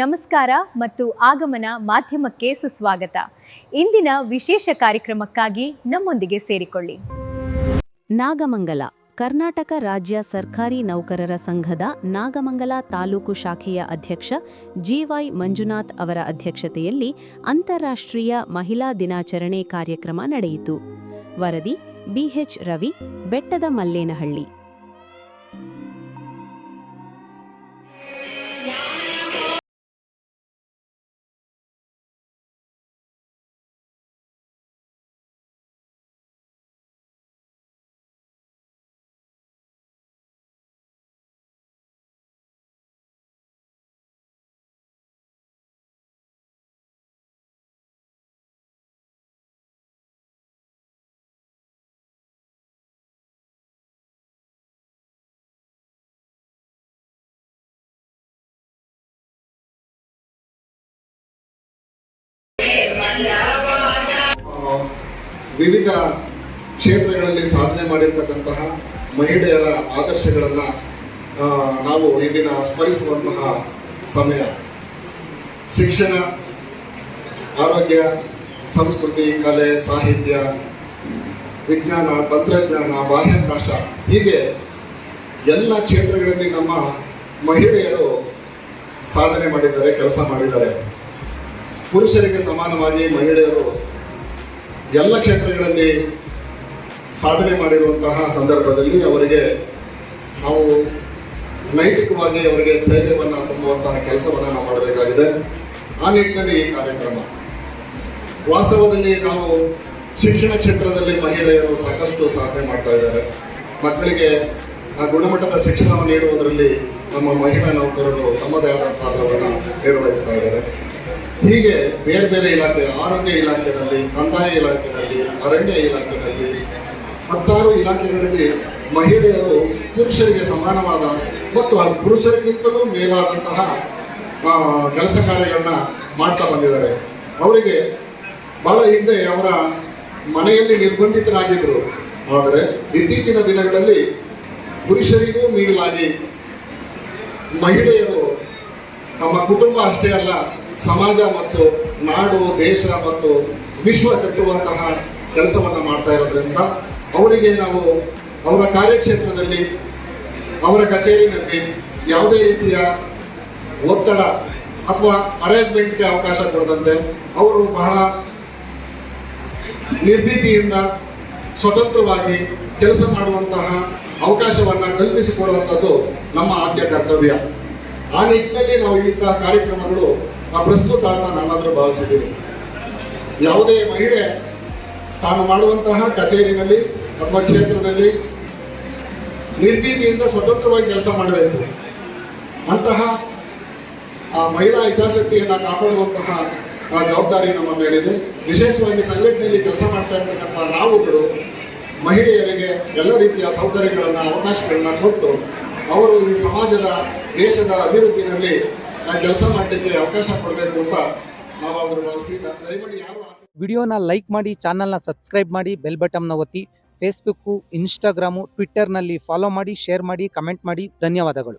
ನಮಸ್ಕಾರ ಮತ್ತು ಆಗಮನ ಮಾಧ್ಯಮಕ್ಕೆ ಸುಸ್ವಾಗತ. ಇಂದಿನ ವಿಶೇಷ ಕಾರ್ಯಕ್ರಮಕ್ಕಾಗಿ ನಮ್ಮೊಂದಿಗೆ ಸೇರಿಕೊಳ್ಳಿ. ನಾಗಮಂಗಲ ಕರ್ನಾಟಕ ರಾಜ್ಯ ಸರ್ಕಾರಿ ನೌಕರರ ಸಂಘದ ನಾಗಮಂಗಲ ತಾಲೂಕು ಶಾಖೆಯ ಅಧ್ಯಕ್ಷ ಜಿವೈ ಮಂಜುನಾಥ್ ಅವರ ಅಧ್ಯಕ್ಷತೆಯಲ್ಲಿ ಅಂತಾರಾಷ್ಟ್ರೀಯ ಮಹಿಳಾ ದಿನಾಚರಣೆ ಕಾರ್ಯಕ್ರಮ ನಡೆಯಿತು. ವರದಿ ಬಿಎಚ್ ರವಿ, ಬೆಟ್ಟದ ಮಲ್ಲೇನಹಳ್ಳಿ. ವಿವಿಧ ಕ್ಷೇತ್ರಗಳಲ್ಲಿ ಸಾಧನೆ ಮಾಡಿರ್ತಕ್ಕಂತಹ ಮಹಿಳೆಯರ ಆದರ್ಶಗಳನ್ನು ನಾವು ಈ ದಿನ ಸ್ಮರಿಸುವಂತಹ ಸಮಯ. ಶಿಕ್ಷಣ, ಆರೋಗ್ಯ, ಸಂಸ್ಕೃತಿ, ಕಲೆ, ಸಾಹಿತ್ಯ, ವಿಜ್ಞಾನ, ತಂತ್ರಜ್ಞಾನ, ಬಾಹ್ಯಾಕಾಶ ಹೀಗೆ ಎಲ್ಲ ಕ್ಷೇತ್ರಗಳಲ್ಲಿ ನಮ್ಮ ಮಹಿಳೆಯರು ಸಾಧನೆ ಮಾಡಿದ್ದಾರೆ, ಕೆಲಸ ಮಾಡಿದ್ದಾರೆ. ಪುರುಷರಿಗೆ ಸಮಾನವಾಗಿ ಮಹಿಳೆಯರು ಎಲ್ಲ ಕ್ಷೇತ್ರಗಳಲ್ಲಿ ಸಾಧನೆ ಮಾಡಿರುವಂತಹ ಸಂದರ್ಭದಲ್ಲಿ ಅವರಿಗೆ ನಾವು ನೈತಿಕವಾಗಿ ಅವರಿಗೆ ಸ್ಥೈರ್ಯವನ್ನು ತುಂಬುವಂತಹ ಕೆಲಸವನ್ನು ನಾವು ಮಾಡಬೇಕಾಗಿದೆ. ಆ ನಿಟ್ಟಿನಲ್ಲಿ ಈ ಕಾರ್ಯಕ್ರಮ. ವಾಸ್ತವದಲ್ಲಿ ನಾವು ಶಿಕ್ಷಣ ಕ್ಷೇತ್ರದಲ್ಲಿ ಮಹಿಳೆಯರು ಸಾಕಷ್ಟು ಸಾಧನೆ ಮಾಡ್ತಾ ಇದ್ದಾರೆ. ಮಕ್ಕಳಿಗೆ ಗುಣಮಟ್ಟದ ಶಿಕ್ಷಣವನ್ನು ನೀಡುವುದರಲ್ಲಿ ನಮ್ಮ ಮಹಿಳಾ ನೌಕರರು ತಮ್ಮದೇ ಆದ ಪಾತ್ರವನ್ನು ನಿರ್ವಹಿಸ್ತಾ ಇದ್ದಾರೆ. ಹೀಗೆ ಬೇರೆ ಬೇರೆ ಇಲಾಖೆ, ಆರೋಗ್ಯ ಇಲಾಖೆಯಲ್ಲಿ, ಕಂದಾಯ ಇಲಾಖೆಯಲ್ಲಿ, ಅರಣ್ಯ ಇಲಾಖೆಯಲ್ಲಿ, ಹತ್ತಾರು ಇಲಾಖೆಗಳಲ್ಲಿ ಮಹಿಳೆಯರು ಪುರುಷರಿಗೆ ಸಮಾನವಾದ ಮತ್ತು ಪುರುಷರಿಗಿಂತಲೂ ಮೇಲಾದಂತಹ ಕೆಲಸ ಕಾರ್ಯಗಳನ್ನ ಮಾಡ್ತಾ ಬಂದಿದ್ದಾರೆ. ಅವರಿಗೆ ಬಹಳ ಹಿಂದೆ ಅವರ ಮನೆಯಲ್ಲಿ ನಿರ್ಬಂಧಿತರಾಗಿದ್ದರು. ಆದರೆ ಇತ್ತೀಚಿನ ದಿನಗಳಲ್ಲಿ ಪುರುಷರಿಗೂ ಮೀಸಲಾಗಿ ಮಹಿಳೆಯರು ತಮ್ಮ ಕುಟುಂಬ ಅಷ್ಟೇ ಅಲ್ಲ, ಸಮಾಜ ಮತ್ತು ನಾಡು, ದೇಶ ಮತ್ತು ವಿಶ್ವ ಕಟ್ಟುವಂತಹ ಕೆಲಸವನ್ನು ಮಾಡ್ತಾ ಇರೋದ್ರಿಂದ ಅವರಿಗೆ ನಾವು ಅವರ ಕಾರ್ಯಕ್ಷೇತ್ರದಲ್ಲಿ, ಅವರ ಕಚೇರಿನಲ್ಲಿ ಯಾವುದೇ ರೀತಿಯ ಒತ್ತಡ ಅಥವಾ ಅರೇಂಜ್ಮೆಂಟ್ಗೆ ಅವಕಾಶ ಕೊಡದಂತೆ ಅವರು ಬಹಳ ನಿರ್ಭೀತಿಯಿಂದ ಸ್ವತಂತ್ರವಾಗಿ ಕೆಲಸ ಮಾಡುವಂತಹ ಅವಕಾಶವನ್ನು ಕಲ್ಪಿಸಿಕೊಡುವಂಥದ್ದು ನಮ್ಮ ಆದ್ಯ ಕರ್ತವ್ಯ. ಆ ನಿಟ್ಟಿನಲ್ಲಿ ನಾವು ಇಂತಹ ಕಾರ್ಯಕ್ರಮಗಳು ಪ್ರಸ್ತುತ ಅಂತ ನಾನಾದರೂ ಭಾವಿಸಿದ್ದೀನಿ. ಯಾವುದೇ ಮಹಿಳೆ ತಾನು ಮಾಡುವಂತಹ ಕಚೇರಿನಲ್ಲಿ ಅಥವಾ ಕ್ಷೇತ್ರದಲ್ಲಿ ನಿರ್ಭೀತಿಯಿಂದ ಸ್ವತಂತ್ರವಾಗಿ ಕೆಲಸ ಮಾಡಬೇಕು. ಅಂತಹ ಮಹಿಳಾ ಹಿತಾಸಕ್ತಿಯನ್ನು ಕಾಪಾಡುವಂತಹ ಜವಾಬ್ದಾರಿ ನಮ್ಮ ಮೇಲಿದೆ. ವಿಶೇಷವಾಗಿ ಸಂಘಟನೆಯಲ್ಲಿ ಕೆಲಸ ಮಾಡ್ತಾ ಇರ್ತಕ್ಕಂಥ ನಾವುಗಳು ಮಹಿಳೆಯರಿಗೆ ಎಲ್ಲ ರೀತಿಯ ಸೌಕರ್ಯಗಳನ್ನು, ಅವಕಾಶಗಳನ್ನ ಕೊಟ್ಟು ಅವರು ಈ ಸಮಾಜದ, ದೇಶದ ಅಭಿವೃದ್ಧಿನಲ್ಲಿ ಕೆಲಸ ಮಾಡಲಿಕ್ಕೆ ಅವಕಾಶ ಕೊಡಬೇಕು ಅಂತ ನಾವು ಅವರು ಭಾವಿಸ್ತೀವಿ. ದಯಮಾಡಿ ಯಾರು ವಿಡಿಯೋನ ಲೈಕ್ ಮಾಡಿ, ಚಾನಲ್ನ ಸಬ್ಸ್ಕ್ರೈಬ್ ಮಾಡಿ, ಬೆಲ್ ಬಟನ್ನ ಒತ್ತಿ. ಫೇಸ್ಬುಕ್ಕು, ಇನ್ಸ್ಟಾಗ್ರಾಮು, ಟ್ವಿಟ್ಟರ್ನಲ್ಲಿ ಫಾಲೋ ಮಾಡಿ, ಶೇರ್ ಮಾಡಿ, ಕಮೆಂಟ್ ಮಾಡಿ. ಧನ್ಯವಾದಗಳು.